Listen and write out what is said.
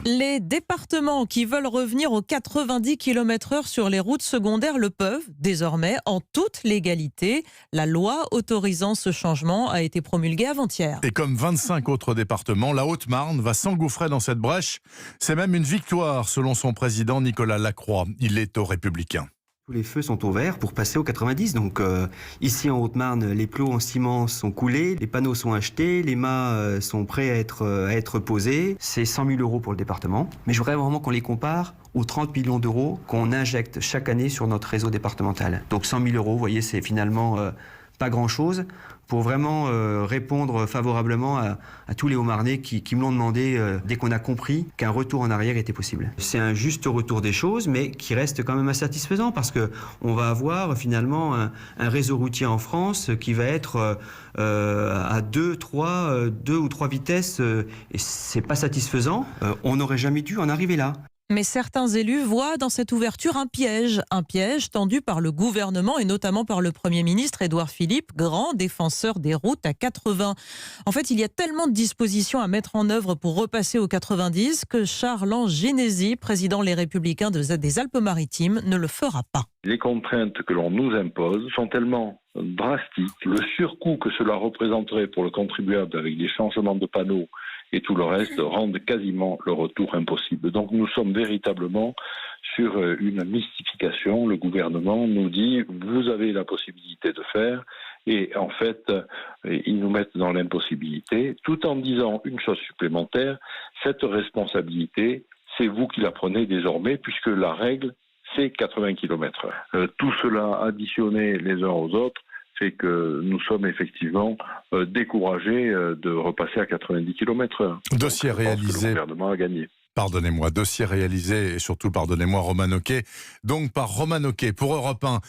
Les départements qui veulent revenir aux 90 km/h sur les routes secondaires le peuvent désormais en toute légalité. La loi autorisant ce changement a été promulguée avant-hier. Et comme 25 autres départements, la Haute-Marne va s'engouffrer dans cette brèche. C'est même une victoire selon son président Nicolas Lacroix. Il est aux Républicains. Tous les feux sont au vert pour passer au 90. Donc ici en Haute-Marne, les plots en ciment sont coulés, les panneaux sont achetés, les mâts sont prêts à être posés. C'est 100 000 euros pour le département. Mais je voudrais vraiment qu'on les compare aux 30 millions d'euros qu'on injecte chaque année sur notre réseau départemental. Donc 100 000 euros, vous voyez, c'est finalement pas grand-chose pour vraiment répondre favorablement à tous les Haut-Marnais qui me l'ont demandé dès qu'on a compris qu'un retour en arrière était possible. C'est un juste retour des choses, mais qui reste quand même insatisfaisant parce qu'on va avoir finalement un réseau routier en France qui va être à 2 ou 3 vitesses et c'est pas satisfaisant. On n'aurait jamais dû en arriver là. Mais certains élus voient dans cette ouverture un piège tendu par le gouvernement et notamment par le Premier ministre Édouard Philippe, grand défenseur des routes à 80. En fait, il y a tellement de dispositions à mettre en œuvre pour repasser aux 90 que Charles Genesi, président Les Républicains des Alpes-Maritimes, ne le fera pas. Les contraintes que l'on nous impose sont tellement drastiques. Le surcoût que cela représenterait pour le contribuable avec les changements de panneaux et tout le reste rendent quasiment le retour impossible. Donc nous sommes véritablement sur une mystification. Le gouvernement nous dit vous avez la possibilité de faire et en fait ils nous mettent dans l'impossibilité tout en disant une chose supplémentaire, cette responsabilité c'est vous qui la prenez désormais puisque la règle c'est 80 km/h. Tout cela additionné les uns aux autres fait que nous sommes effectivement découragés de repasser à 90 km/h. Dossier réalisé. Le gouvernement a gagné. Pardonnez-moi, dossier réalisé et surtout, pardonnez-moi, Roman Oquet. Donc par Roman Oquet pour Europe 1.